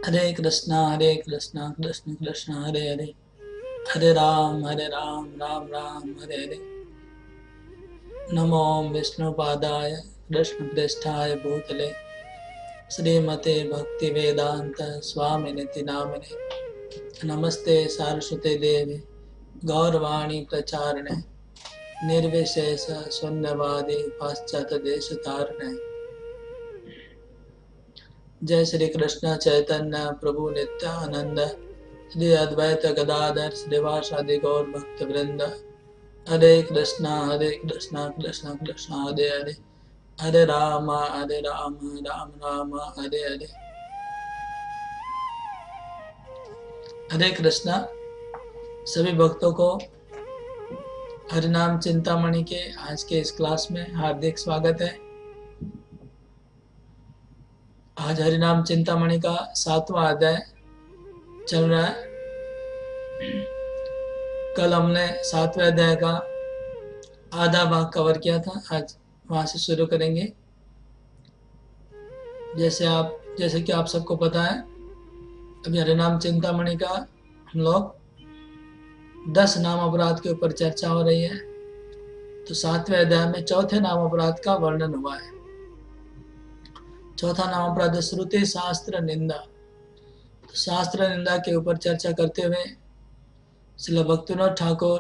हरे कृष्णा कृष्ण कृष्ण हरे हरे, हरे राम राम राम हरे हरे। नमो विष्णुपादाय कृष्ण पृष्ठाय भूतले श्रीमते भक्ति वेदांत स्वामिनिति नामिने। नमस्ते सारस्वते देवे गौरवाणी प्रचारिणे निर्विशेष शून्यवादी पाश्चात्य देश तारिणे। जय श्री कृष्ण चैतन्य प्रभु नित्यानंद श्री अद्वैत गदाधर श्रीवासादि गौर भक्त वृंद। हरे कृष्णा कृष्ण कृष्ण हरे हरे, हरे राम राम राम हरे हरे। हरे कृष्णा। सभी भक्तों को हरिनाम चिंतामणि के आज के इस क्लास में हार्दिक स्वागत है। आज हरिनाम चिंतामणि का 7वां अध्याय चल रहा है। कल हमने 7वें अध्याय का आधा भाग कवर किया था, आज वहां से शुरू करेंगे। जैसे कि आप सबको पता है, अभी हरिनाम चिंतामणि का हम लोग 10 नाम अपराध के ऊपर चर्चा हो रही है। तो 7वें अध्याय में चौथे नाम अपराध का वर्णन हुआ है। चौथा नाम अपराध श्रुति शास्त्र निंदा। तो शास्त्र निंदा के ऊपर चर्चा करते हुए श्रील भक्तिविनोद ठाकुर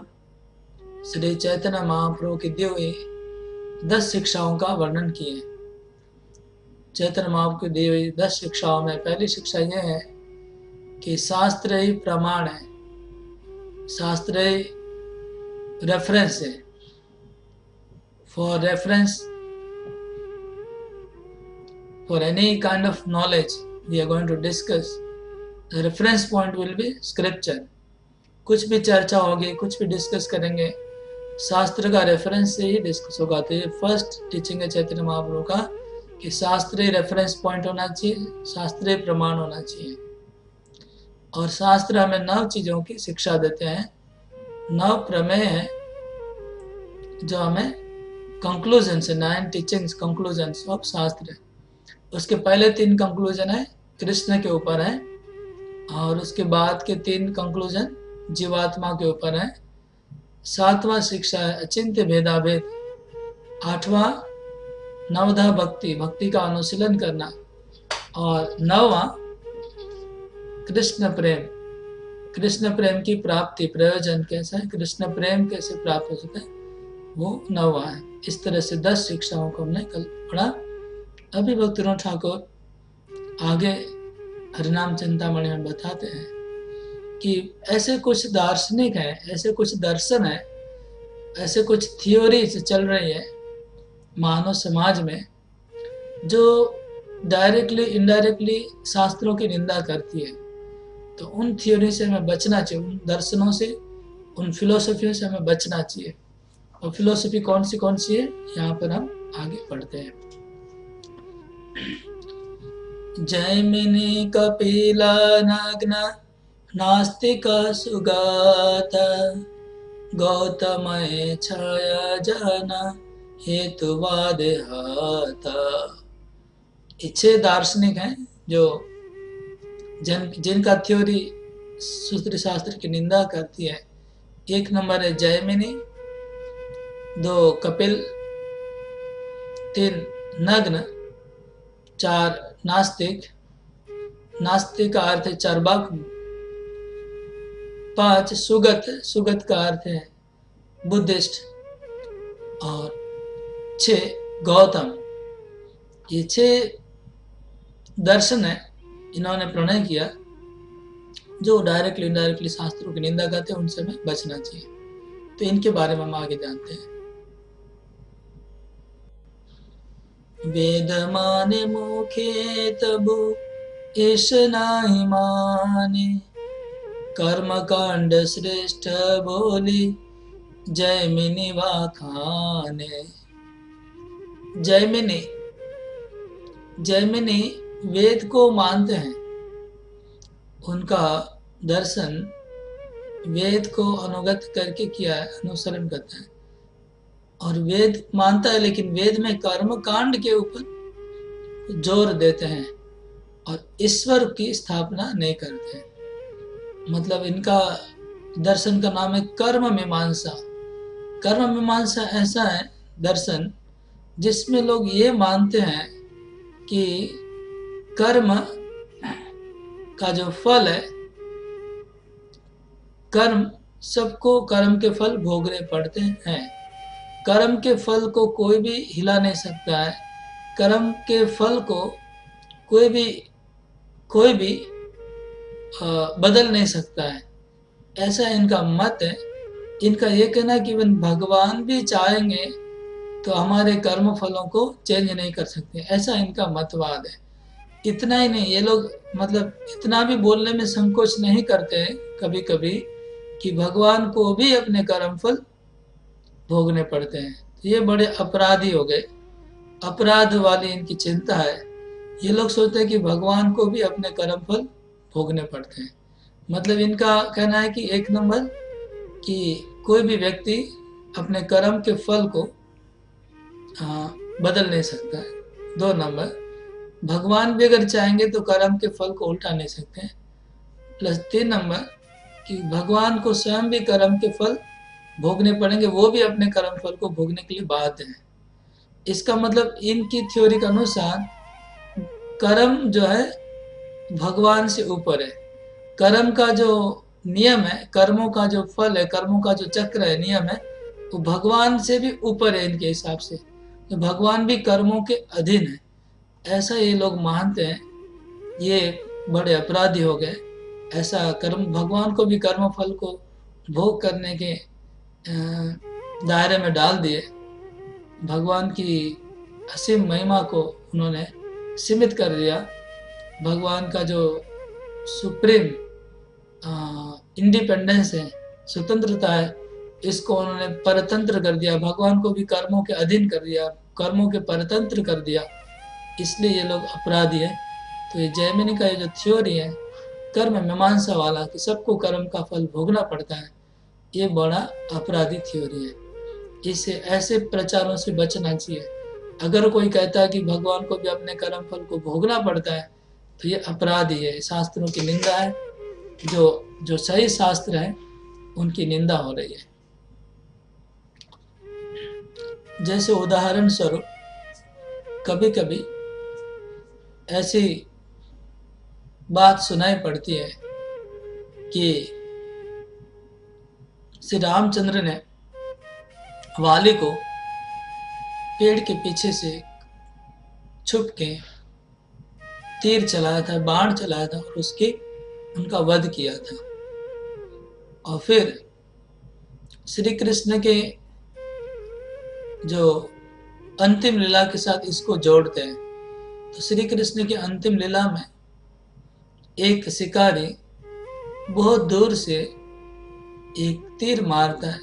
श्री चैतन्य महाप्रभु की दी हुई 10 शिक्षाओं का वर्णन किए। चैतन्य महाप्रभु की दी हुई 10 शिक्षाओं में पहली शिक्षा यह है कि शास्त्र ही प्रमाण है, शास्त्र ही रेफरेंस है। For reference, for any kind of knowledge we are going to discuss, the reference point will be scripture. कुछ भी चर्चा होगी, कुछ भी डिस्कस करेंगे, शास्त्र का रेफरेंस से ही डिस्कस होगा। तो ये फर्स्ट टीचिंग है चैतन्य महाप्रभु का कि शास्त्रीय रेफरेंस पॉइंट होना चाहिए, शास्त्रीय प्रमाण होना चाहिए। और शास्त्र हमें 9 चीजों की शिक्षा देते हैं, 9 प्रमेय है जो हमें कंक्लूजन से 9 टीचिंग्स कंक्लूजन ऑफ शास्त्र। उसके पहले 3 कंक्लूजन है कृष्ण के ऊपर है, और उसके बाद के 3 कंक्लूजन जीवात्मा के ऊपर है। 7वां शिक्षा है अचिंत्य भेदाभेद। 8वां नवधा भक्ति, भक्ति का अनुशीलन करना। और 9वां कृष्ण प्रेम, कृष्ण प्रेम की प्राप्ति, प्रयोजन कैसा है, कृष्ण प्रेम कैसे प्राप्त हो सकता है, वो 9वां है। इस तरह से 10 शिक्षाओं को हमने कल पढ़ा। अभी भक्तिविनोद ठाकुर आगे हरिनाम चिंतामणि में बताते हैं कि ऐसे कुछ दार्शनिक हैं, ऐसे कुछ दर्शन है, ऐसे कुछ थियोरीज चल रही है मानव समाज में जो डायरेक्टली इनडायरेक्टली शास्त्रों की निंदा करती है। तो उन थियोरी से हमें बचना चाहिए, उन दर्शनों से, उन फिलोसफियों से हमें बचना चाहिए। और फिलोसफी कौन सी है, यहाँ पर हम आगे पढ़ते हैं। जैमिनी कपिला नग्न नास्तिक सुगात गौतमय छाया जन हेतुवाद हाथ। ये दार्शनिक हैं जो जिनका थ्योरी सूत्र शास्त्र की निंदा करती है। 1 नंबर है जैमिनी, 2 कपिल, 3 नग्न, 4 नास्तिक, नास्तिक का अर्थ है चर्बक, 5 सुगत, सुगत का अर्थ है बुद्धिस्ट, और 6 गौतम। ये 6 दर्शन है इन्होंने प्रणय किया जो डायरेक्टली इनडायरेक्टली शास्त्रों की निंदा करते हैं, उनसे हमें बचना चाहिए। तो इनके बारे में हम आगे जानते हैं। वेद माने मुखे तबु ईश नाही माने, कर्म कांड श्रेष्ठ बोली जैमिनी वाखाने। जैमिनी, जैमिनी वेद को मानते हैं, उनका दर्शन वेद को अनुगत करके किया है, अनुसरण करता है। और वेद मानता है, लेकिन वेद में कर्म कांड के ऊपर जोर देते हैं। और ईश्वर की स्थापना नहीं करते। मतलब इनका दर्शन का नाम है कर्म मीमांसा। कर्म मीमांसा ऐसा है दर्शन जिसमें लोग ये मानते हैं कि कर्म का जो फल है, कर्म सबको कर्म के फल भोगने पड़ते हैं। कर्म के फल को कोई भी हिला नहीं सकता है। कर्म के फल को कोई भी बदल नहीं सकता है, ऐसा इनका मत है। इनका ये कहना है कि भगवान भी चाहेंगे तो हमारे कर्म फलों को चेंज नहीं कर सकते, ऐसा इनका मतवाद है। इतना ही नहीं, ये लोग मतलब इतना भी बोलने में संकोच नहीं करते कभी कभी कि भगवान को भी अपने कर्म फल भोगने पड़ते हैं। तो ये बड़े अपराधी हो गए, अपराध वाली इनकी चिंता है। ये लोग सोचते हैं कि भगवान को भी अपने कर्म फल भोगने पड़ते हैं। मतलब इनका कहना है कि एक नंबर कि कोई भी व्यक्ति अपने कर्म के फल को बदल नहीं सकता है। 2 नंबर, भगवान भी अगर चाहेंगे तो कर्म के फल को उल्टा नहीं सकते। प्लस 3 नंबर कि भगवान को स्वयं भी कर्म के फल भोगने पड़ेंगे, वो भी अपने कर्म फल को भोगने के लिए बाध्य हैं। इसका मतलब इनकी थ्योरी के अनुसार कर्म जो है भगवान से ऊपर है। कर्म का जो नियम है, कर्मों का जो फल है, कर्मों का जो चक्र है, नियम है, वो भगवान से भी ऊपर है इनके हिसाब से। तो भगवान भी कर्मों के अधीन है, ऐसा ये लोग मानते हैं। ये बड़े अपराधी हो गए। ऐसा कर्म, भगवान को भी कर्म फल को भोग करने के दायरे में डाल दिए। भगवान की असीम महिमा को उन्होंने सीमित कर दिया। भगवान का जो सुप्रीम इंडिपेंडेंस है, स्वतंत्रता है, इसको उन्होंने परतंत्र कर दिया। भगवान को भी कर्मों के अधीन कर दिया, कर्मों के परतंत्र कर दिया। इसलिए ये लोग अपराधी है। तो ये जैमिनी का ये जो थ्योरी है कर्म मीमांसा वाला कि सबको कर्म का फल भोगना पड़ता है, ये बड़ा अपराधी थ्योरी है। इससे ऐसे प्रचारों से बचना चाहिए। अगर कोई कहता है कि भगवान को भी अपने कर्म फल को भोगना पड़ता है तो ये अपराधी है, शास्त्रों की निंदा है। जो सही शास्त्र है उनकी निंदा हो रही है। जैसे उदाहरण स्वरूप कभी कभी ऐसी बात सुनाई पड़ती है कि श्री रामचंद्र ने वाली को पेड़ के पीछे से छुप के तीर चलाया था, बाण चलाया था और उनका वध किया था। और फिर श्री कृष्ण के जो अंतिम लीला के साथ इसको जोड़ते हैं। तो श्री कृष्ण की अंतिम लीला में एक शिकारी बहुत दूर से एक तीर मारता है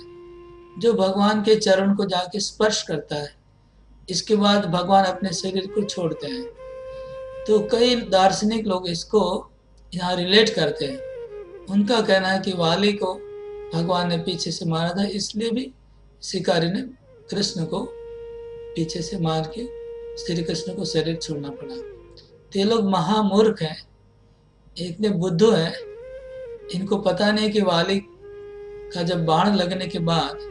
जो भगवान के चरण को जाके स्पर्श करता है। इसके बाद भगवान अपने शरीर को छोड़ते हैं। तो कई दार्शनिक लोग इसको यहाँ रिलेट करते हैं। उनका कहना है कि वाली को भगवान ने पीछे से मारा था, इसलिए भी शिकारी ने कृष्ण को पीछे से मार के श्री कृष्ण को शरीर छोड़ना पड़ा। तो ये लोग महामूर्ख हैं, इतने बुद्धू हैं, इनको पता नहीं कि वाली का जब बाण लगने के बाद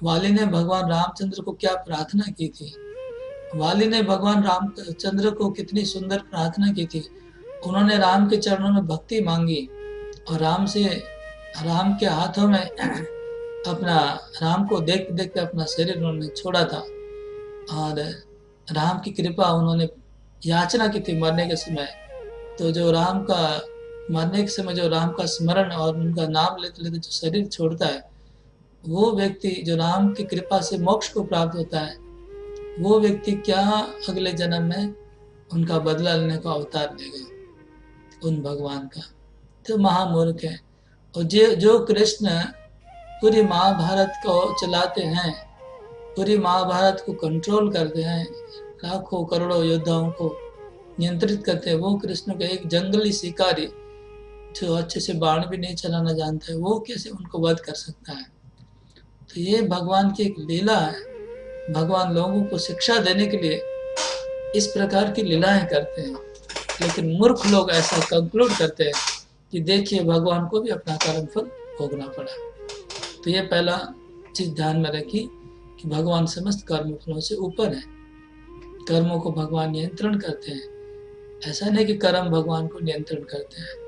वाली ने भगवान रामचंद्र को क्या प्रार्थना की थी। वाली ने भगवान रामचंद्र को कितनी सुंदर प्रार्थना की थी। उन्होंने राम के चरणों में भक्ति मांगी और राम के हाथों में अपना, राम को देख देख के अपना शरीर उन्होंने छोड़ा था। और राम की कृपा उन्होंने याचना की थी मरने के समय। तो जो राम का मरने के समय जो राम का स्मरण और उनका नाम लेते लेते जो शरीर छोड़ता है, वो व्यक्ति जो राम की कृपा से मोक्ष को प्राप्त होता है, वो व्यक्ति क्या अगले जन्म में उनका बदला लेने का अवतार लेगा उन भगवान का। तो महामूर्ख है। और जो कृष्ण पूरी महाभारत को चलाते हैं, पूरी महाभारत को कंट्रोल करते हैं, लाखों करोड़ों योद्धाओं को नियंत्रित करते हैं, वो कृष्ण का एक जंगली शिकारी जो अच्छे से बाण भी नहीं चलाना जानता है, वो कैसे उनको वध कर सकता है। तो ये भगवान की एक लीला है। भगवान लोगों को शिक्षा देने के लिए इस प्रकार की लीलाएं करते हैं। लेकिन मूर्ख लोग ऐसा कंक्लूड करते हैं कि देखिए भगवान को भी अपना कर्मफल भोगना पड़ा। तो ये पहला चीज ध्यान में रखी कि भगवान समस्त कर्मफलों से ऊपर है। कर्मों को भगवान नियंत्रण करते हैं, ऐसा नहीं कि कर्म भगवान को नियंत्रण करते हैं।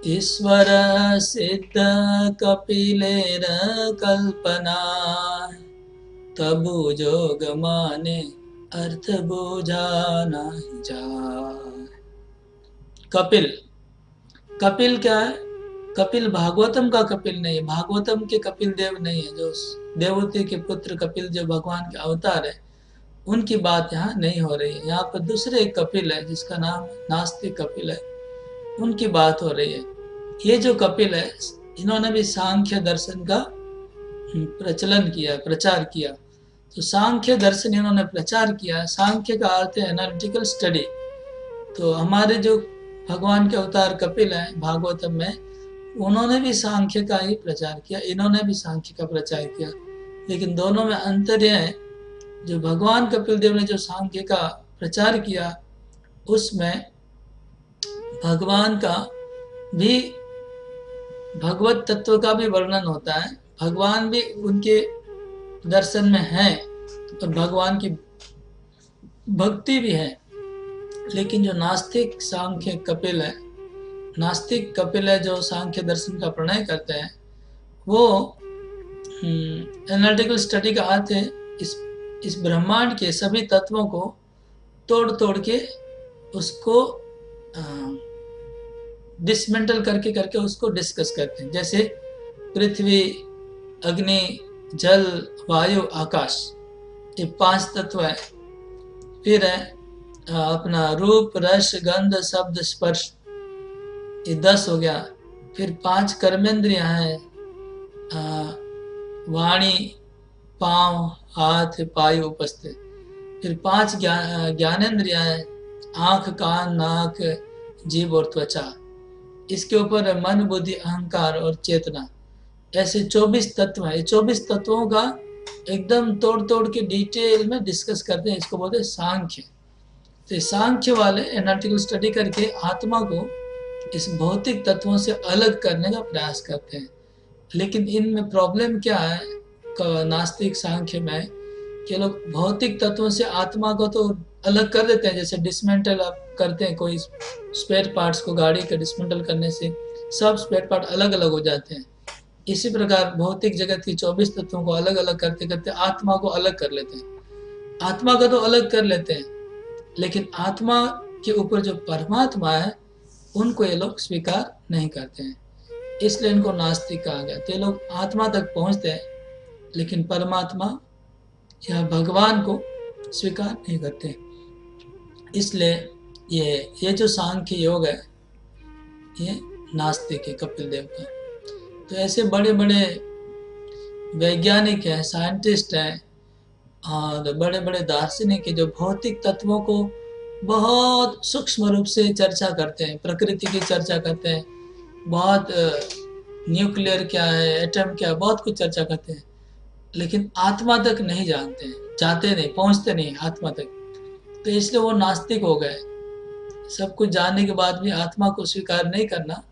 ईश्वर सिद्ध कपिलेर कल्पना, तबु जोग माने अर्थ बुझा नहीं जाए। कपिल, कपिल क्या है? कपिल भागवतम का कपिल नहीं है, भागवतम के कपिल देव नहीं है। जो देवती के पुत्र कपिल जो भगवान के अवतार है, उनकी बात यहाँ नहीं हो रही है। यहाँ पर दूसरे एक कपिल है जिसका नाम नास्तिक कपिल है, उनकी बात हो रही है। ये जो कपिल है, इन्होंने भी सांख्य दर्शन का प्रचलन किया, प्रचार किया। तो सांख्य दर्शन इन्होंने प्रचार किया। सांख्य का अर्थ है एनालिटिकल स्टडी। तो हमारे जो भगवान के अवतार कपिल हैं भागवतम में, उन्होंने भी सांख्य का ही प्रचार किया, इन्होंने भी सांख्य का प्रचार किया। लेकिन दोनों में अंतर यह है, जो भगवान कपिल देव ने जो सांख्य का प्रचार किया, उसमें भगवान का भी, भगवत तत्व का भी वर्णन होता है। भगवान भी उनके दर्शन में है और भगवान की भक्ति भी है। लेकिन जो नास्तिक सांख्य कपिल है, नास्तिक कपिल है जो सांख्य दर्शन का प्रणय करते हैं, वो एनालिटिकल स्टडी का अर्थ है इस ब्रह्मांड के सभी तत्वों को तोड़ तोड़ के उसको डिसमेंटल करके करके उसको डिस्कस करते हैं। जैसे पृथ्वी, अग्नि, जल, वायु, आकाश, ये 5 तत्व है। फिर है अपना रूप, रस, गंध, शब्द, स्पर्श, ये 10 हो गया। फिर 5 कर्मेंद्रियां हैं, वाणी, पांव, हाथ, पायु, उपस्थित। फिर 5 ज्ञानेंद्रियां हैं, आंख, कान, नाक, जीभ और त्वचा। इसके ऊपर है मन, बुद्धि, अहंकार और चेतना। ऐसे 24 तत्व हैं। ये 24 तत्वों का एकदम तोड़ तोड़ के डिटेल में डिस्कस करते हैं। इसको बोलते हैं सांख्य। तो सांख्य वाले एनालिटिकल स्टडी करके आत्मा को इस भौतिक तत्वों से अलग करने का प्रयास करते हैं। लेकिन इनमें प्रॉब्लम क्या है नास्तिक सांख्य में, कि लोग भौतिक तत्वों से आत्मा को तो अलग कर देते हैं। जैसे डिसमेंटल आप करते हैं कोई स्पेयर पार्ट्स को, गाड़ी के डिसमेंटल करने से सब स्पेयर पार्ट अलग अलग हो जाते हैं। इसी प्रकार भौतिक जगत की 24 तत्वों को अलग अलग करते करते आत्मा को अलग कर लेते हैं। आत्मा को तो अलग कर लेते हैं, लेकिन आत्मा के ऊपर जो परमात्मा है, उनको ये लोग स्वीकार नहीं करते हैं। इसलिए इनको नास्तिक कहा गया। तो ये लोग आत्मा तक पहुंचते हैं, लेकिन परमात्मा या भगवान को स्वीकार नहीं करते। इसलिए ये जो सांख्य योग है, ये नास्तिक है कपिल देव का। तो ऐसे बड़े बड़े वैज्ञानिक हैं, साइंटिस्ट हैं और बड़े बड़े दार्शनिक हैं, जो भौतिक तत्वों को बहुत सूक्ष्म रूप से चर्चा करते हैं, प्रकृति की चर्चा करते हैं, बहुत न्यूक्लियर क्या है, एटम क्या है, बहुत कुछ चर्चा करते हैं। लेकिन आत्मा तक नहीं जानते हैं, जाते नहीं, पहुंचते नहीं आत्मा तक। तो इसलिए वो नास्तिक हो गए। सब कुछ जानने के बाद भी आत्मा को स्वीकार नहीं करना,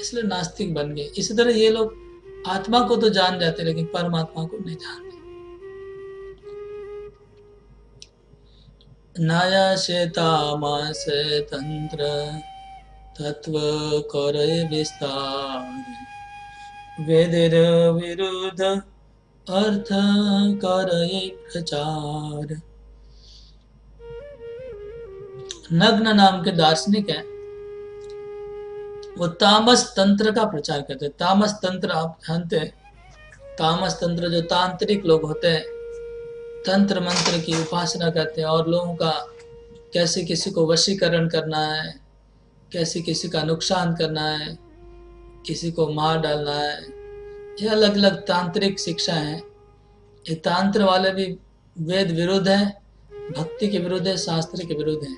इसलिए नास्तिक बन गए। इसी तरह ये लोग आत्मा को तो जान जाते, लेकिन परमात्मा को नहीं जानते। नया शेतामास तंत्र तत्व करे विस्तार, वेदर विरुद्ध अर्थ करे प्रचार। नग्न नाम के दार्शनिक हैं, वो तामस तंत्र का प्रचार करते हैं। तामस तंत्र आप जानते हैं, तामस तंत्र जो तांत्रिक लोग होते हैं, तंत्र मंत्र की उपासना करते हैं और लोगों का कैसे किसी को वशीकरण करना है, कैसे किसी का नुकसान करना है, किसी को मार डालना है। ये अलग अलग तांत्रिक शिक्षा है। ये तांत्र वाले भी वेद विरुद्ध है, भक्ति के विरुद्ध है, शास्त्र के विरुद्ध है।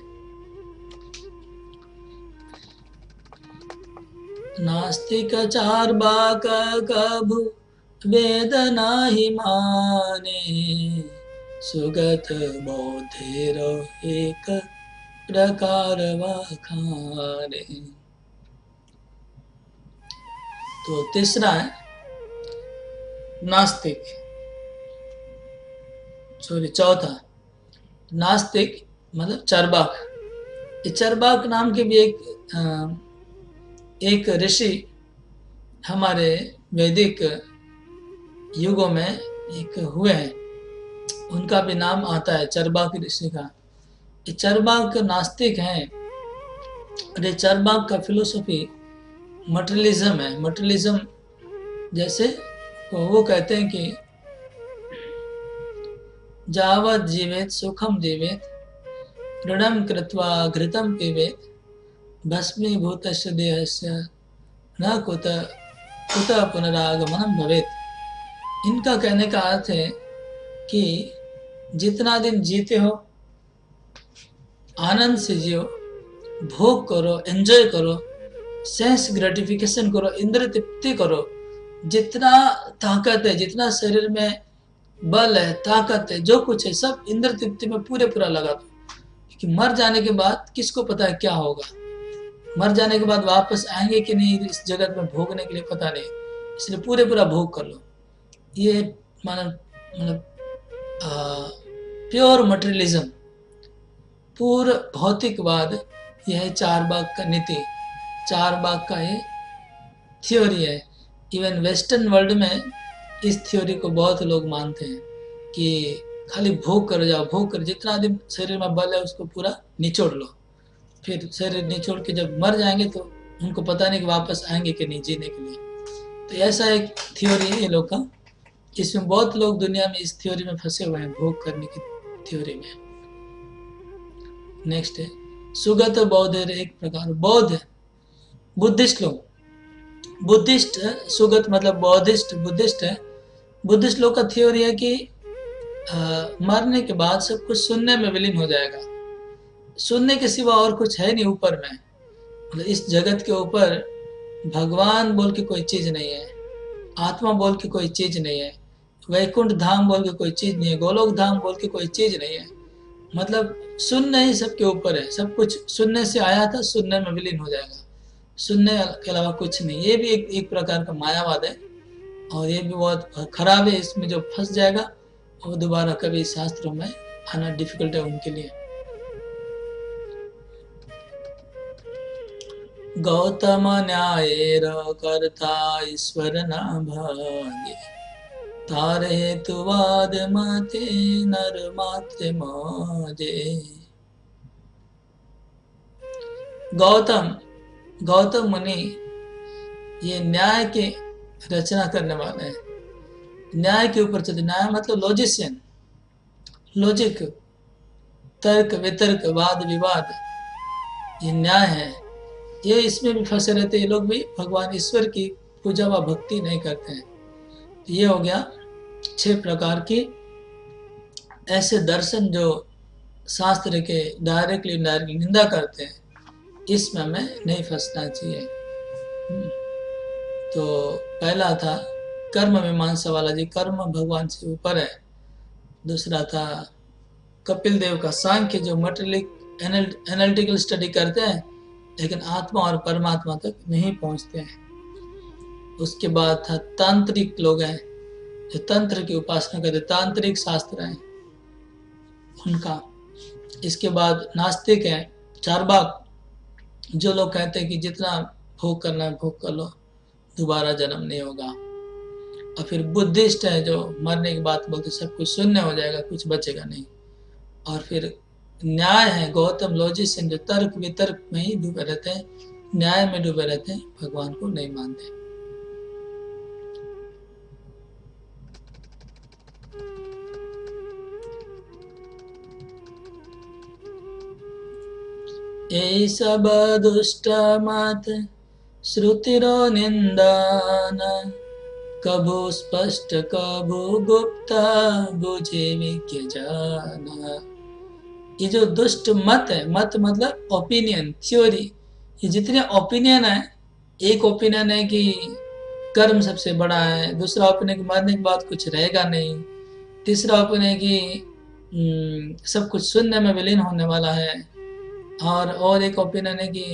नास्तिक चार्वाक कभु वेद नाही माने, सुगत बौद्धेर एक प्रकार वखाने। तो तीसरा है नास्तिक, सॉरी चौथा नास्तिक मतलब चरवाक। ये चरवाक नाम के भी एक ऋषि हमारे वैदिक युगों में एक हुए हैं, उनका भी नाम आता है चरवाक ऋषि का। ये चरवाक नास्तिक हैं और ये चरवाक का फिलोसफी मटेरियलिज्म है। मटेरियलिज्म जैसे वो कहते हैं कि जावत् जीवेत सुखम जीवेत ऋणम कृत्वा घृतम पीवेत भस्मीभूतस्य देहस्य न कुत कुत पुनरागमनम भवेत। इनका कहने का अर्थ है कि जितना दिन जीते हो आनंद से जियो, भोग करो, एंजॉय करो, सेंस ग्रेटिफिकेशन करो, इंद्र तृप्ति करो। जितना ताकत है, जितना शरीर में बल है, ताकत है, जो कुछ है, सब इंद्र तृप्ति में पूरा लगा दो। क्योंकि मर जाने के बाद किसको पता है क्या होगा, मर जाने के बाद वापस आएंगे कि नहीं इस जगत में भोगने के लिए पता नहीं, इसलिए पूरा भोग कर लो। ये मतलब प्योर मटेरियलिज्म, पूर्ण भौतिकवाद, यह है चारवाक का नीति, चारवाक का ये थ्योरी है। इवन वेस्टर्न वर्ल्ड में इस थ्योरी को बहुत लोग मानते हैं कि खाली भोग कर जाओ, भोग कर, जितना दिन शरीर में बल है उसको पूरा निचोड़ लो, फिर शरीर निचोड़ के जब मर जाएंगे तो उनको पता नहीं कि वापस आएंगे कि नहीं जीने के लिए। तो ऐसा एक थ्योरी है ये लोग का, इसमें बहुत लोग दुनिया में इस थ्योरी में फंसे हुए हैं, भोग करने की थ्योरी में। नेक्स्ट है सुगत बौद्ध, एक प्रकार बौद्ध बुद्धिस्ट लोग, बुद्धिस्ट सुगत मतलब बौद्धिस्ट, बुद्धिस्ट है। बुद्धिस्ट लोग का थ्योरी है कि मरने के बाद सब कुछ शून्य में विलीन हो जाएगा, शून्य के सिवा और कुछ है नहीं ऊपर में। मतलब इस जगत के ऊपर भगवान बोल के कोई चीज नहीं है, आत्मा बोल के कोई चीज नहीं है, वैकुंठ धाम बोल के कोई चीज नहीं है, गोलोक धाम बोल के कोई चीज नहीं है। मतलब शून्य ही सबके ऊपर है, सब कुछ शून्य से आया था, शून्य में विलीन हो जाएगा, शून्य के अलावा कुछ नहीं। ये भी एक प्रकार का मायावाद है और ये भी बहुत खराब है। इसमें जो फंस जाएगा वो दोबारा कभी शास्त्रों में आना डिफिकल्ट है उनके लिए। गौतम न्यायेर कर्ता ईश्वर न भागे, तार हेतुवाद मते नर मात्र माजे। गौतम मुनि ये न्याय के रचना करने वाले हैं, न्याय के ऊपर चलते। न्याय मतलब लॉजिशियन, लॉजिक, तर्क वितर्क, वाद विवाद, ये न्याय है। ये इसमें भी फंसे रहते, ये लोग भी भगवान ईश्वर की पूजा व भक्ति नहीं करते हैं। तो ये हो गया 6 प्रकार की ऐसे दर्शन जो शास्त्र के डायरेक्टली निंदा करते हैं, इसमें हमें नहीं फंसना चाहिए। तो पहला था कर्म मीमांसा वाला जी, कर्म भगवान से ऊपर है। दूसरा था कपिल देव का सांख्य, जो एनालिटिकल स्टडी करते हैं लेकिन आत्मा और परमात्मा तक नहीं पहुंचते हैं। उसके बाद था तांत्रिक लोग हैं जो तंत्र की उपासना करते, तांत्रिक शास्त्र हैं उनका। इसके बाद नास्तिक हैं, चारवाक, जो लोग कहते हैं कि जितना भोग करना है भोग कर लो, दोबारा जन्म नहीं होगा। और फिर बुद्धिस्ट है जो मरने की बात बोलते सब कुछ शून्य हो जाएगा, कुछ बचेगा नहीं। और फिर न्याय है गौतम लॉजिशियन, जो तर्क वितर्क में ही डूबे रहते हैं, न्याय में डूबे रहते हैं, भगवान को नहीं मानते। ये सब दुष्ट मत श्रुतिरो निंदान, कभू स्पष्ट कभू गुप्ता बुझे विज्ञ जाना। ये जो दुष्ट मत है, मत मतलब ओपिनियन, थ्योरी, ये जितने ओपिनियन है एक ओपिनियन है कि कर्म सबसे बड़ा है, दूसरा ओपिनियन कि मरने के बाद कुछ रहेगा नहीं, तीसरा ओपिनियन है कि सब कुछ शून्य में विलीन होने वाला है, और एक ओपिनियन है कि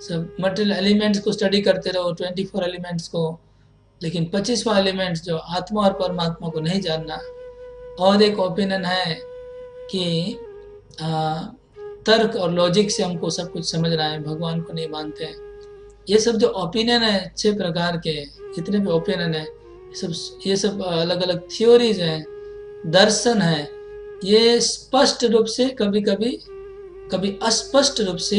सब मटेरियल एलिमेंट्स को स्टडी करते रहो, 24 एलिमेंट्स को, लेकिन 25वां एलिमेंट्स जो आत्मा और परमात्मा को नहीं जानना। और एक ओपिनियन है कि तर्क और लॉजिक से हमको सब कुछ समझ रहा है, भगवान को नहीं मानते हैं। ये सब जो ओपिनियन है 6 प्रकार के, जितने भी ओपिनियन है, ये सब अलग अलग थ्योरीज हैं, दर्शन है, ये स्पष्ट रूप से कभी अस्पष्ट रूप से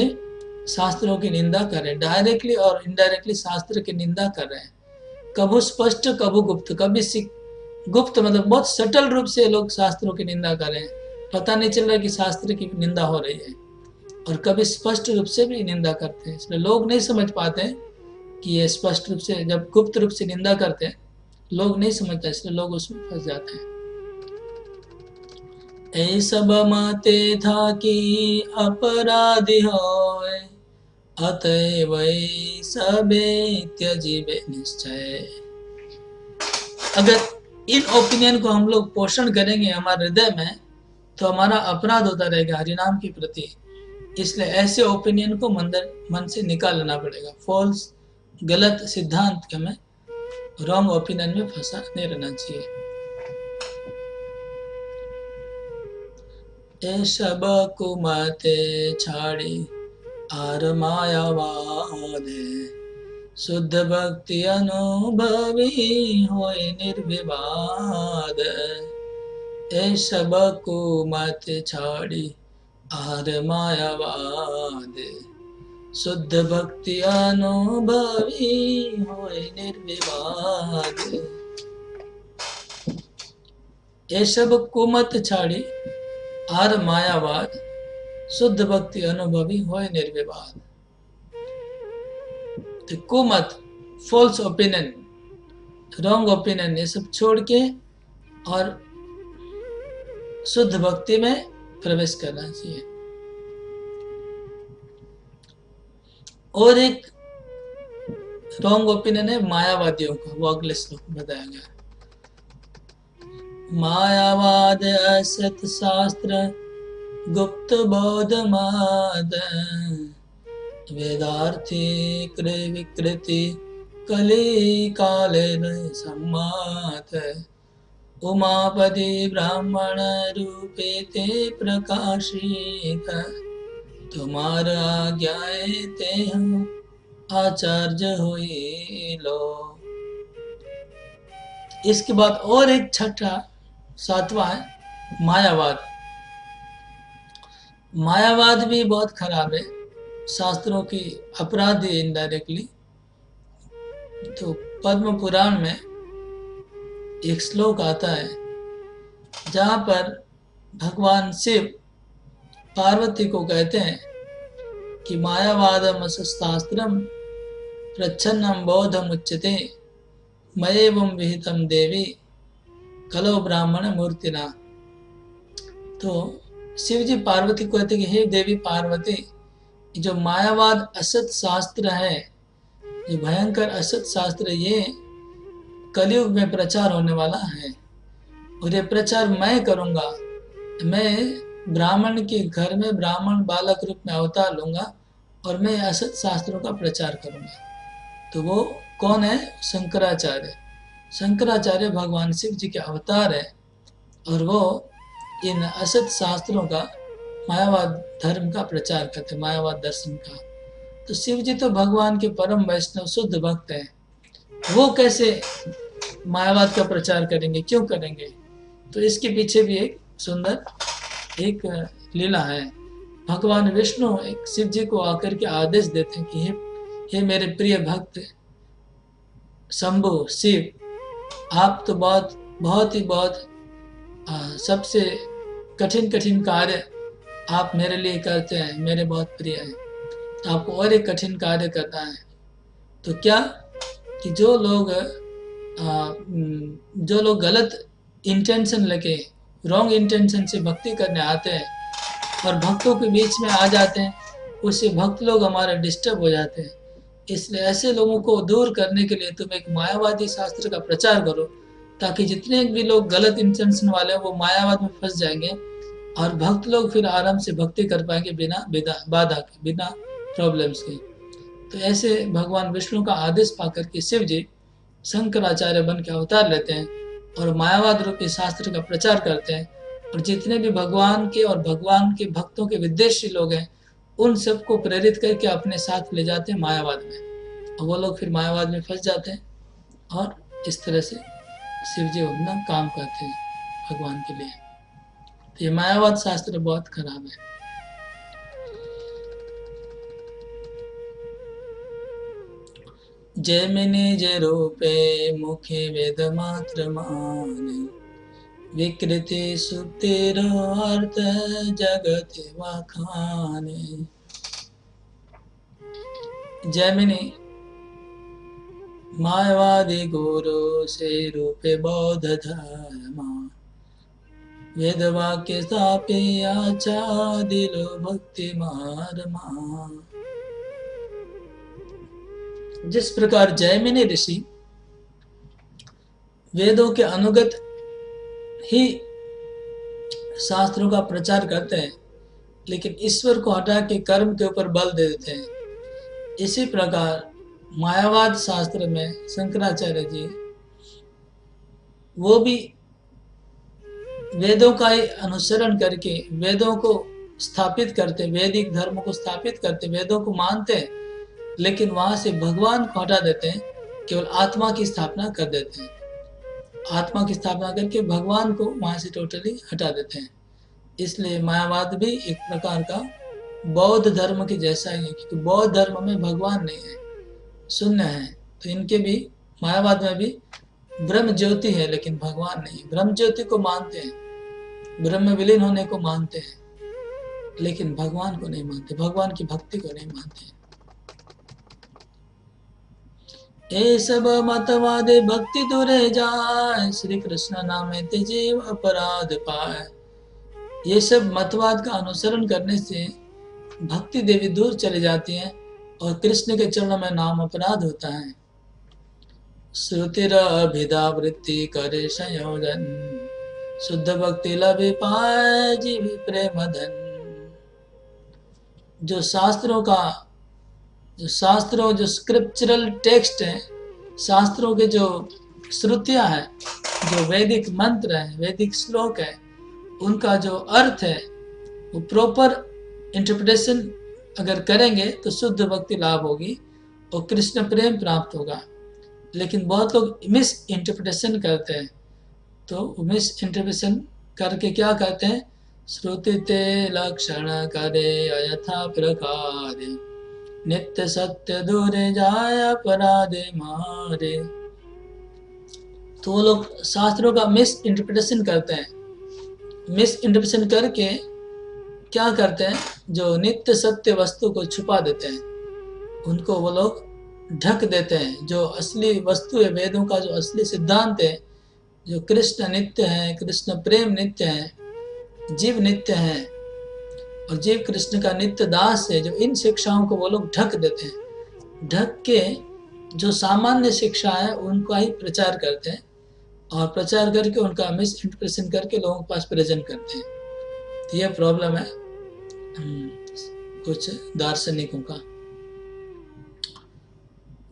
शास्त्रों की निंदा कर रहे हैं, डायरेक्टली और इनडायरेक्टली शास्त्र की निंदा कर रहे हैं। कभी स्पष्ट कभी गुप्त, गुप्त मतलब बहुत सटल रूप से लोग शास्त्रों की निंदा कर रहे हैं, पता नहीं चल रहा कि शास्त्र की निंदा हो रही है, और कभी स्पष्ट रूप से भी निंदा करते हैं। इसलिए लोग नहीं समझ पाते हैं कि ये स्पष्ट रूप से, जब गुप्त रूप से निंदा करते हैं लोग नहीं समझते, इसलिए लोग उसमें फंस जाते हैं। ऐ सब माते था कि अपराधी होए, अतएव सबे त्यजिबे निश्चय। अगर इन ओपिनियन को हम लोग पोषण करेंगे हमारे हृदय में, तो हमारा अपराध होता रहेगा हरिनाम के प्रति। इसलिए ऐसे ओपिनियन को मन से निकालना पड़ेगा। फॉल्स, गलत सिद्धांत के में, रॉन्ग ओपिनियन में फंसा नहीं रहना चाहिए। ए सब कुमते छाड़ी आर मायावादे, शुद्ध भक्ति अनुभवी होए निर्विवाद। ए सब कुमत छाड़ी आर मायावाद, शुद्ध भक्ति अनुभवी होए निर्विवाद। ये सब कुमत छाड़ी आर मायावाद, शुद्ध भक्ति अनुभवी होए निर्विवाद। तो कुमत, फॉल्स ओपिनियन, रॉन्ग ओपिनियन, ये सब छोड़ के और शुद्ध भक्ति में प्रवेश करना चाहिए। और एक रॉन्ग ओपिनियन है मायावादियों का, वो अगले श्लोक में बताया गया। मायावाद असत शास्त्र गुप्त बोध माद, वेदार्थी क्रय विकृति कली काले सम्मात। उमापति ब्राह्मण रूपे ते प्रकाशित, तुम्हार आज्ञाए ते हम आचार्य होई लो। इसके बाद और एक छठा, 7वां है मायावाद। मायावाद भी बहुत खराब है, शास्त्रों की अपराधी इनडायरेक्टली। तो पद्म पुराण में एक श्लोक आता है जहाँ पर भगवान शिव पार्वती को कहते हैं कि मायावादम शास्त्रम प्रच्छन्नम बोधम उच्यते, मयेवं विहितम देवी कलो ब्राह्मण मूर्तिना। तो शिव जी पार्वती को कहते कि हे देवी पार्वती, जो मायावाद असत शास्त्र है, जो भयंकर असत शास्त्र, ये कलयुग में प्रचार होने वाला है, और ये प्रचार मैं करूँगा। मैं ब्राह्मण के घर में ब्राह्मण बालक रूप में अवतार लूँगा और मैं असत शास्त्रों का प्रचार करूँगा। तो वो कौन है? शंकराचार्य। शंकराचार्य भगवान शिव जी के अवतार है, और वो इन असत शास्त्रों का, मायावाद धर्म का प्रचार करते, मायावाद दर्शन का। तो शिव जी तो भगवान के परम वैष्णव शुद्ध भक्त हैं, वो कैसे मायावाद का प्रचार करेंगे, क्यों करेंगे? तो इसके पीछे भी एक सुंदर एक लीला है। भगवान विष्णु एक शिव जी को आकर के आदेश देते हैं कि हे मेरे प्रिय भक्त शंभु शिव, आप तो बहुत सबसे कठिन कार्य आप मेरे लिए करते हैं, मेरे बहुत प्रिय हैं। तो आपको और एक कठिन कार्य करना है। तो क्या कि जो लोग गलत इंटेंशन लेके, रॉन्ग इंटेंशन से भक्ति करने आते हैं और भक्तों के बीच में आ जाते हैं, उससे भक्त लोग हमारे डिस्टर्ब हो जाते हैं। इसलिए ऐसे लोगों को दूर करने के लिए तुम एक मायावादी शास्त्र का प्रचार करो, ताकि जितने भी लोग गलत इंटेंशन वाले हैं वो मायावाद में फंस जाएंगे और भक्त लोग फिर आराम से भक्ति कर पाएंगे बिना बाधा के, बिना प्रॉब्लम्स के। तो ऐसे भगवान विष्णु का आदेश पाकर के शिव जी शंकराचार्य बन के अवतार लेते हैं और मायावाद रूपी शास्त्र का प्रचार करते हैं, और जितने भी भगवान के और भगवान के भक्तों के विद्वेषी लोग हैं उन सबको प्रेरित करके अपने साथ ले जाते हैं मायावाद में, और वो लोग फिर मायावाद में फंस जाते हैं और इस तरह से शिव जी अपना काम करते हैं भगवान के लिए। तो ये मायावाद शास्त्र बहुत खराब है। जैमिनी जय रूपे मुखे वेद मात्र माने, विकृति सुप्तिर अर्थ जगत वाखाने। जैमिनी मायावादी गुरु से रूपे बौद्ध धर्मा, वेद वाक्य स्थापे आचादिलो भक्ति मारमा। जिस प्रकार जैमिनी ऋषि वेदों के अनुगत ही शास्त्रों का प्रचार करते हैं, लेकिन ईश्वर को हटा के कर्म के ऊपर बल दे देते हैं, इसी प्रकार मायावाद शास्त्र में शंकराचार्य जी वो भी वेदों का ही अनुसरण करके वेदों को स्थापित करते, वैदिक धर्म को स्थापित करते, वेदों को मानते हैं, लेकिन वहां से भगवान को हटा देते हैं, केवल आत्मा की स्थापना कर देते हैं। आत्मा की स्थापना करके भगवान को वहां से टोटली हटा देते हैं। इसलिए मायावाद भी एक प्रकार का बौद्ध धर्म के जैसा ही है, क्योंकि बौद्ध धर्म में भगवान नहीं है, शून्य है। तो इनके भी मायावाद में भी ब्रह्म ज्योति है लेकिन भगवान नहीं। ब्रह्म ज्योति को मानते हैं, ब्रह्म विलीन होने को मानते हैं, लेकिन भगवान को नहीं मानते, भगवान की भक्ति को नहीं मानते। ये सब मतवादे भक्ति दूरे जाए, श्री कृष्ण नामे ते जीव अपराध पाए। ये सब मतवाद का अनुसरण करने से भक्ति देवी दूर चली जाती है और कृष्ण के चरणों में नाम अपराध होता है। श्रुतिर अभिधा वृत्ति करे संयोजन, शुद्ध भक्ति लभे पाए जीवी प्रेम धन। जो शास्त्रों जो स्क्रिप्चरल टेक्स्ट है, शास्त्रों के जो श्रुतियां हैं, जो वैदिक मंत्र है, वैदिक श्लोक है, उनका जो अर्थ है वो प्रॉपर इंटरप्रिटेशन अगर करेंगे तो शुद्ध भक्ति लाभ होगी और कृष्ण प्रेम प्राप्त होगा। लेकिन बहुत लोग मिस इंटरप्रिटेशन करते हैं, तो मिस इंटरप्रिटेशन करके क्या कहते हैं, श्रुति ते लक्षण करे अयथा प्रकारे, नित्य सत्य दूरे जाय अपराधे मारे। तो वो लोग शास्त्रों का मिस इंटरप्रिटेशन करते हैं, मिस इंटरप्रिटेशन करके क्या करते हैं, जो नित्य सत्य वस्तु को छुपा देते हैं, उनको वो लोग ढक देते हैं। जो असली वस्तु है, वेदों का जो असली सिद्धांत है, जो कृष्ण नित्य है, कृष्ण प्रेम नित्य है, जीव नित्य है और जीव कृष्ण का नित्य दास है, जो इन शिक्षाओं को वो लोग ढक देते हैं। ढक के जो सामान्य शिक्षा है उनका ही प्रचार करते हैं और प्रचार करके उनका मिस इंटरप्रिटेशन करके लोगों के पास प्रेजेंट करते हैं। तो यह प्रॉब्लम है कुछ दार्शनिकों का।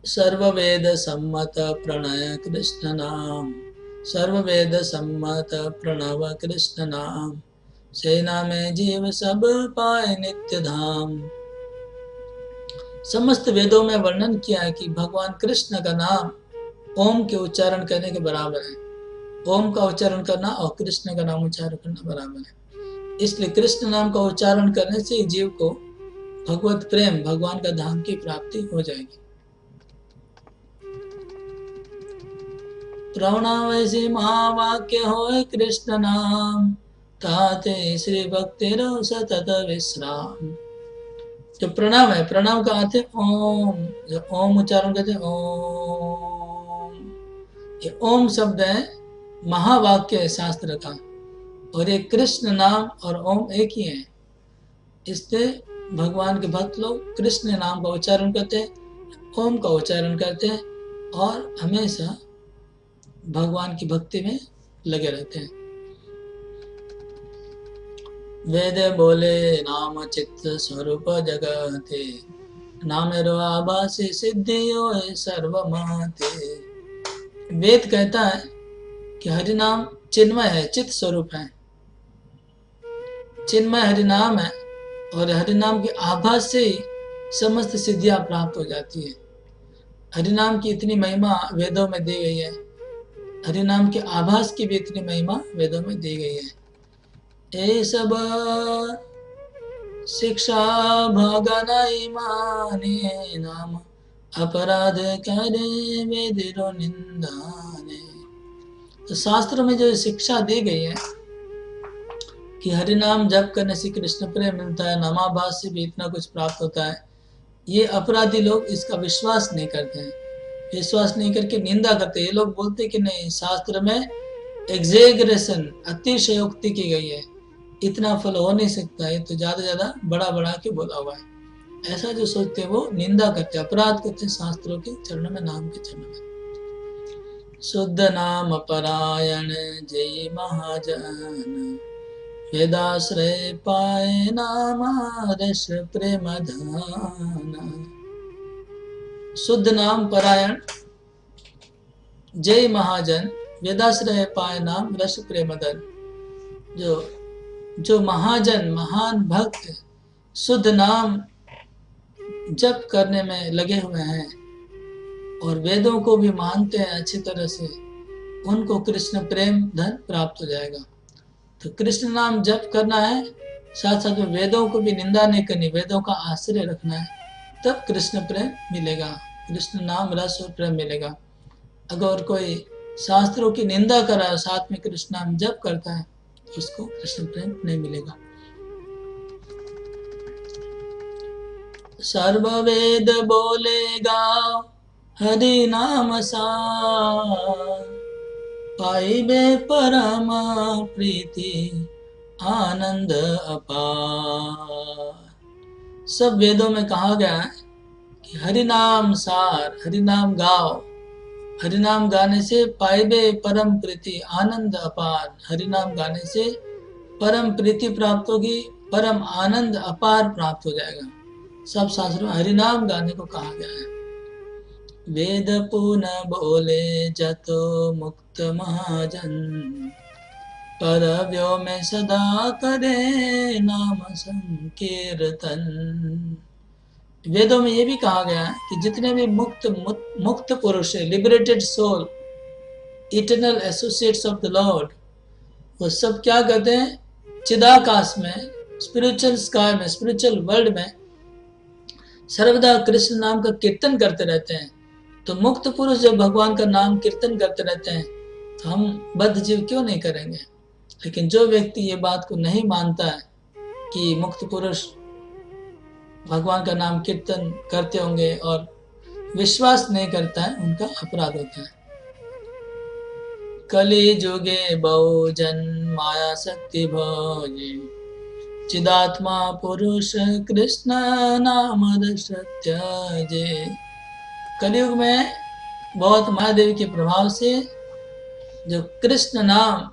सर्ववेद सम्मत प्रणय कृष्ण नाम, सर्ववेद सम्मत प्रणव कृष्ण नाम, सेना में जीव सब पाए नित्य धाम। समस्त वेदों में वर्णन किया है कि भगवान कृष्ण का नाम ओम के उच्चारण करने के बराबर है। ओम का उच्चारण करना और कृष्ण का नाम उच्चारण करना बराबर है। इसलिए कृष्ण नाम का उच्चारण करने से जीव को भगवत प्रेम, भगवान का धाम की प्राप्ति हो जाएगी। प्रणव महावाक्य हो कृष्ण नाम, ताते श्री भक्ति रो सतत विश्राम। जो प्रणव है, प्रणव का अर्थ है ओम, जो ओम उच्चारण करते हैं ओम, ये ओम शब्द है महावाक्य है शास्त्र का, और ये कृष्ण नाम और ओम एक ही है। इससे भगवान के भक्त लोग कृष्ण नाम का उच्चारण करते हैं, ओम का उच्चारण करते हैं और हमेशा भगवान की भक्ति में लगे रहते हैं। वेद बोले नाम चित्त स्वरूप जगते, नामेरो आभासी सिद्धियो सर्वमाते। वेद कहता है कि हरिनाम चिन्मय है, चित्त स्वरूप है, चिन्मय हरिनाम है, और हरिनाम की आभास से ही समस्त सिद्धियां प्राप्त हो जाती है। हरिनाम की इतनी महिमा वेदों में दी गई है, हरिनाम के आभास की भी इतनी महिमा वेदों में दी गई है। ये सब शिक्षा भगनाई माने, नाम अपराध करे वेदिरो निंदाने। तो शास्त्रों में जो शिक्षा दी गई है कि हरिनाम जप करने से कृष्ण प्रेम मिलता है, नामाभास से भी इतना कुछ प्राप्त होता है, ये अपराधी लोग इसका विश्वास नहीं करते हैं। विश्वास नहीं करके निंदा करते। ये लोग बोलते कि नहीं, शास्त्र में एग्जेगरेशन, अतिशयोक्ति की गई है, इतना फल हो नहीं सकता, ये तो ज्यादा बड़ा बड़ा के बोला हुआ है। ऐसा जो सोचते हैं वो निंदा करते, अपराध करते हैं शास्त्रों के चरणों में, नाम के चरणों में। शुद्ध नाम परायण जय महाजन, वेदाश्रय पाए नाम रस प्रेम धान। शुद्ध नाम परायण जय महाजन, वेदाश्रय पाए नाम रस प्रेम धन। जो महाजन, महान भक्त शुद्ध नाम जप करने में लगे हुए हैं और वेदों को भी मानते हैं अच्छी तरह से, उनको कृष्ण प्रेम धन प्राप्त हो जाएगा। तो कृष्ण नाम जप करना है, साथ साथ में वेदों को भी निंदा नहीं करनी, वेदों का आश्रय रखना है, तब कृष्ण प्रेम मिलेगा, कृष्ण नाम रस और प्रेम मिलेगा। अगर कोई शास्त्रों की निंदा कर रहा है साथ में कृष्ण नाम जप करता है तो उसको कृष्ण प्रेम नहीं मिलेगा। सर्व वेद बोलेगा हरि नाम सार, पाइबे परम प्रीति आनंद अपार। सब वेदों में कहा गया है कि हरि नाम सार, हरि नाम गाओ, हरि नाम गाने से पाइबे परम प्रीति आनंद अपार। हरि नाम गाने से परम प्रीति प्राप्त होगी, परम आनंद अपार प्राप्त हो जाएगा। सब शास्त्रों में हरि नाम गाने को कहा गया है। वेद पुनः बोले जतो मुक्त महाजन, पर व्योम में सदा करे नाम संकीर्तन। वेदों में ये भी कहा गया है कि जितने भी मुक्त पुरुष है, liberated soul, eternal associates of the lord, वो सब क्या करते हैं, चिदाकाश में, स्पिरिचुअल स्काई में, स्पिरिचुअल वर्ल्ड में सर्वदा कृष्ण नाम का कीर्तन करते रहते हैं। तो मुक्त पुरुष जब भगवान का नाम कीर्तन करते रहते हैं तो हम बद्ध जीव क्यों नहीं करेंगे। लेकिन जो व्यक्ति ये बात को नहीं मानता है कि मुक्त पुरुष भगवान का नाम कीर्तन करते होंगे और विश्वास नहीं करता है, उनका अपराध होता है। कली जुगे बहुजन माया शक्ति भोजे, चिदात्मा पुरुष कृष्ण नाम सत्य जे। कलयुग में बहुत महादेव के प्रभाव से जो कृष्ण नाम,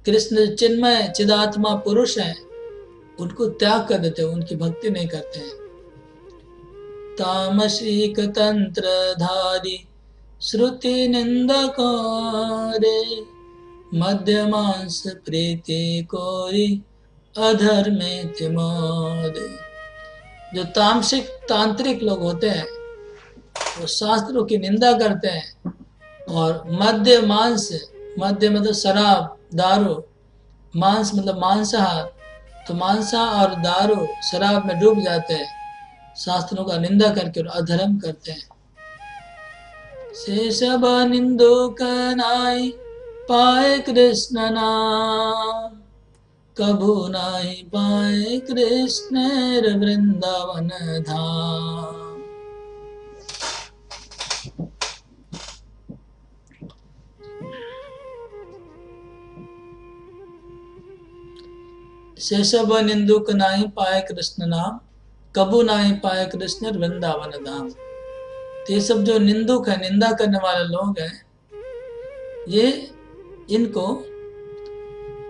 कृष्ण चिन्मय चिदात्मा पुरुष हैं, उनको त्याग कर देते हैं, उनकी भक्ति नहीं करते हैं। तामसिक तंत्र धारी श्रुति निंदकारे, मध्यमांस प्रीति कोरी अधर्मे तिमोदे। जो तामसिक तांत्रिक लोग होते हैं वो शास्त्रों की निंदा करते हैं और मध्य मांस, मध्य मतलब शराब दारू, मांस मतलब मांसाहार, तो मांसाहार और दारू शराब में डूब जाते हैं, शास्त्रों का निंदा करके और अधर्म करते हैं। शेषब निंदुक नाई पाए कृष्ण नाम, कभू नाई पाए कृष्ण वृंदावन धाम। शेषब निंदुक नाई पाए कृष्ण नाम, कबू नाई पाए कृष्ण वृंदावन धाम। तो ये सब जो निंदुक है, निंदा करने वाले लोग हैं, ये इनको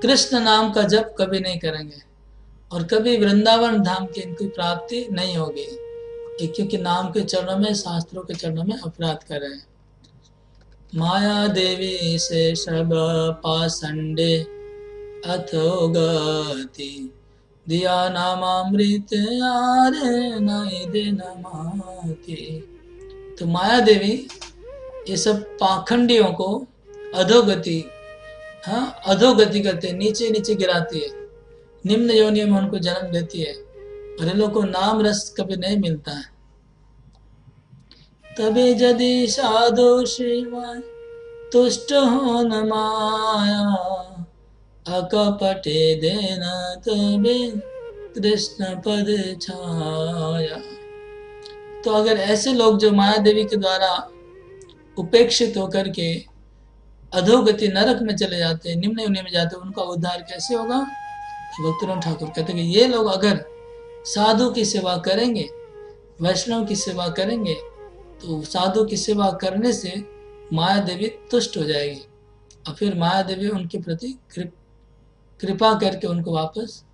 कृष्ण नाम का जप कभी नहीं करेंगे और कभी वृंदावन धाम की इनकी प्राप्ति नहीं होगी, क्योंकि नाम के चरणों में, शास्त्रों के चरणों में अपराध कर रहे हैं। माया देवी से सब पासंडे अथो गति, दिया नामामृत आरे नहीं दे नमाति। तो माया देवी ये सब पाखंडियों को अधोगति, हाँ, अधोगति करते, नीचे नीचे गिराती है, निम्न योनियों में उनको जन्म देती है और इन लोगों को नाम रस कभी नहीं मिलता है। तभी यदि साधु शिवाय तुष्ट हो न माया, अकपटे देना तबे कृष्ण पद छाया। तो अगर ऐसे लोग जो माया देवी के द्वारा उपेक्षित होकर के अधोगति नरक में चले जाते हैं, निम्न योनि में जाते हैं, उनका उद्धार कैसे होगा? भक्तिनाथ ठाकुर कहते हैं कि ये लोग अगर साधु की सेवा करेंगे, वैष्णव की सेवा करेंगे, तो साधु की सेवा करने से माया देवी तुष्ट हो जाएगी और फिर माया देवी उनके प्रति कृपा करके उनको वापस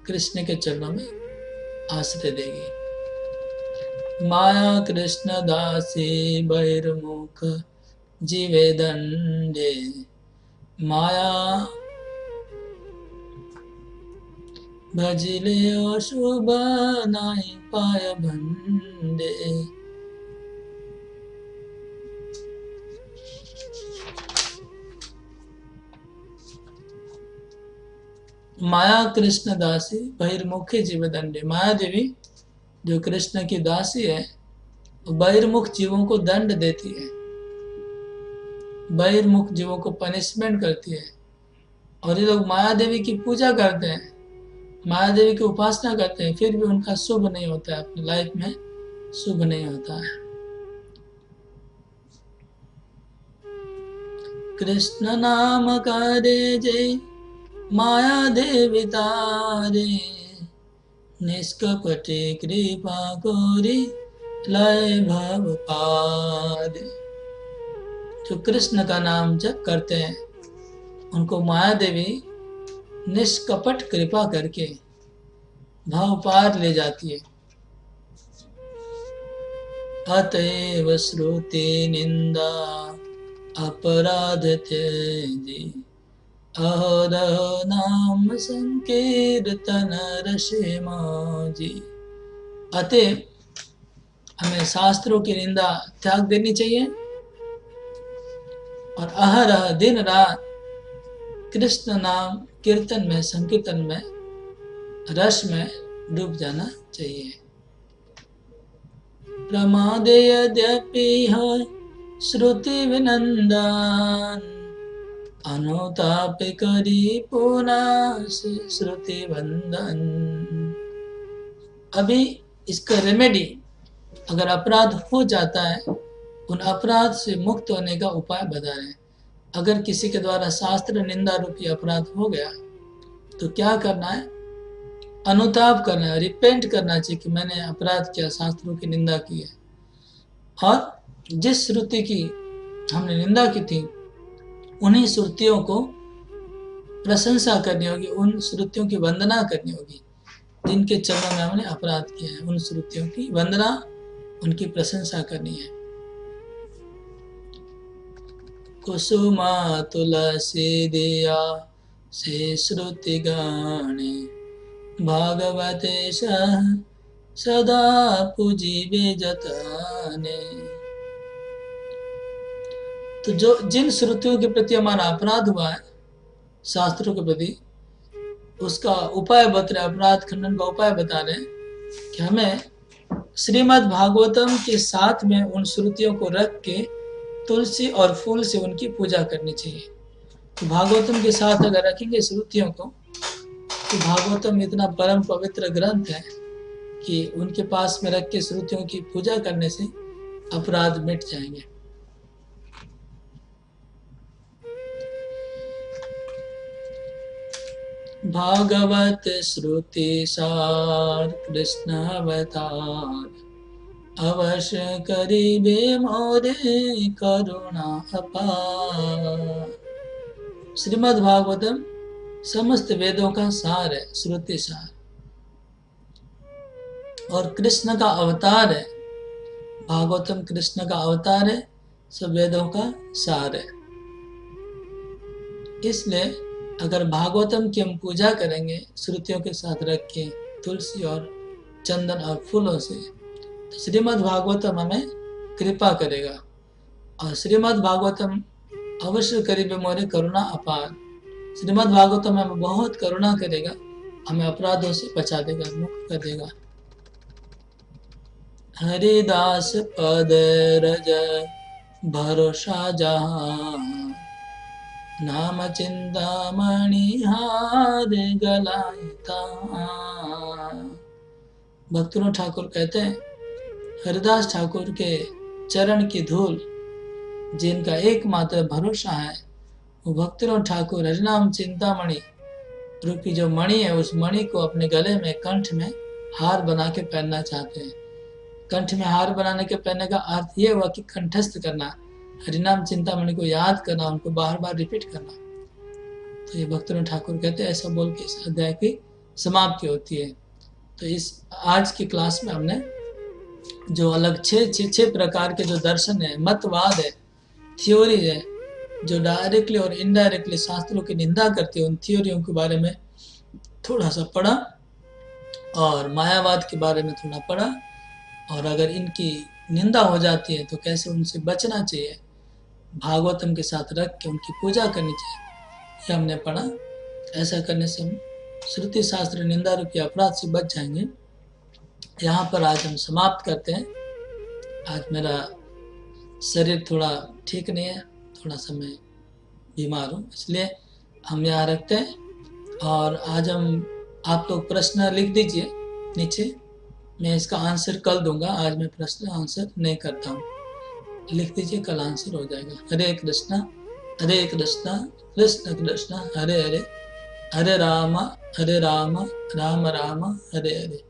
कृष्ण के चरणों में आश्रय देगी। माया कृष्ण दासी बहिर्मुख जीवे दंडे, माया भजिले अशुभ नाहि पाय भंडे। माया कृष्ण दासी बहिर्मुखी जीव दंडे। माया देवी जो कृष्ण की दासी है, वो बहिर्मुख जीवों को दंड देती है, बहिर्मुख जीवों को पनिशमेंट करती है। और ये लोग माया देवी की पूजा करते हैं, माया देवी की उपासना करते हैं, फिर भी उनका शुभ नहीं होता है, अपनी लाइफ में शुभ नहीं होता है। कृष्ण नाम करे जय माया देवी तारे, निष्कपटे कृपा कोरी लय भव पारे। जो कृष्ण का नाम जप करते हैं उनको माया देवी निष्कपट कृपा करके भाव पार ले जाती है। अतएव श्रुति निंदा अपराध त्यजी, अहोरहो नाम संकीर्तन रसे माजी। अतएव हमें शास्त्रों की निंदा त्याग देनी चाहिए और अहरह दिन रात कृष्ण नाम कीर्तन में, संकीर्तन में, रस में डूब जाना चाहिए। प्रमादे यद्यपि है श्रुति विनंदन, अनुताप करी पुनः श्रुति वंदन। अभी इसका रेमेडी, अगर अपराध हो जाता है, उन अपराध से मुक्त होने का उपाय बता रहे हैं। अगर किसी के द्वारा शास्त्र निंदा रूपी अपराध हो गया तो क्या करना है? अनुताप करना है, रिपेंट करना चाहिए कि मैंने अपराध किया, शास्त्रों की निंदा की है। और जिस श्रुति की हमने निंदा की थी, उन्हीं श्रुतियों को प्रशंसा करनी होगी, उन श्रुतियों की वंदना करनी होगी जिनके चरणों में हमने अपराध किया है। उन श्रुतियों की वंदना, उनकी प्रशंसा करनी है। कुसुमा तुलसी दिया से श्रुति गाने, भागवते सदा पूजिबे जतने। तो जो जिन श्रुतियों के प्रति हमारा अपराध हुआ है, शास्त्रों के प्रति, उसका उपाय बता रहे, अपराध खंडन का उपाय बता रहे हैं कि हमें श्रीमद् भागवतम के साथ में उन श्रुतियों को रख के तुलसी और फूल से उनकी पूजा करनी चाहिए। तो भागवतम के साथ अगर रखेंगे श्रुतियों को, तो भागवतम इतना परम पवित्र ग्रंथ है कि उनके पास में रख के श्रुतियों की पूजा करने से अपराध मिट जाएंगे। भागवत श्रुति सार कृष्ण अवतार, अवश्य करिबे मोरे करुणा अपार। श्रीमद् भागवतम समस्त वेदों का सार है, श्रुति सार, और कृष्ण का अवतार है। भागवतम कृष्ण का अवतार है, सब वेदों का सार है। इसलिए अगर भागवतम की हम पूजा करेंगे श्रुतियों के साथ रख के, तुलसी और चंदन और फूलों से, तो श्रीमद् भागवतम हमें कृपा करेगा। और श्रीमद् भागवतम अवश्य करीब मोरे करुणा अपार। श्रीमद् भागवतम हमें बहुत करुणा करेगा, हमें अपराधों से बचा देगा, मुक्त कर देगा। हरिदास पद रज भरोसा जहाँ, नाम चिंतामणि हार गलायता। भक्तों ठाकुर कहते हैं, हरिदास ठाकुर के चरण की धूल जिनका एकमात्र भरोसा है, वो भक्तों ठाकुर हरिनाम चिंतामणि रूपी जो मणि है, उस मणि को अपने गले में, कंठ में हार बना के पहनना चाहते हैं। कंठ में हार बनाने के पहनने का अर्थ ये हुआ कि कंठस्थ करना, हरिनाम चिंतामणि को याद करना, उनको बार बार रिपीट करना। तो ये भक्तों ठाकुर कहते हैं, ऐसा बोल के इस अध्याय की समाप्ति होती है। तो इस आज की क्लास में हमने जो अलग छह प्रकार के जो दर्शन है, मतवाद है, थ्योरी है, जो डायरेक्टली और इनडायरेक्टली शास्त्रों की निंदा करती है, उन थ्योरियों के बारे में थोड़ा सा पढ़ा, और मायावाद के बारे में थोड़ा पढ़ा, और अगर इनकी निंदा हो जाती है तो कैसे उनसे बचना चाहिए, भागवतम के साथ रख के उनकी पूजा करनी चाहिए, ये हमने पढ़ा। ऐसा करने से हम श्रुति शास्त्र निंदा रूपी अपराध से बच जाएंगे। यहाँ पर आज हम समाप्त करते हैं। आज मेरा शरीर थोड़ा ठीक नहीं है, थोड़ा सा मैं बीमार हूँ, इसलिए हम यहाँ रखते हैं। और आज हम, आप लोग प्रश्न लिख दीजिए नीचे, मैं इसका आंसर कल दूंगा। आज मैं प्रश्न आंसर नहीं करता हूँ, लिख दीजिए, कल आंसर हो जाएगा। हरे कृष्णा कृष्ण कृष्ण हरे हरे, हरे राम राम राम हरे हरे।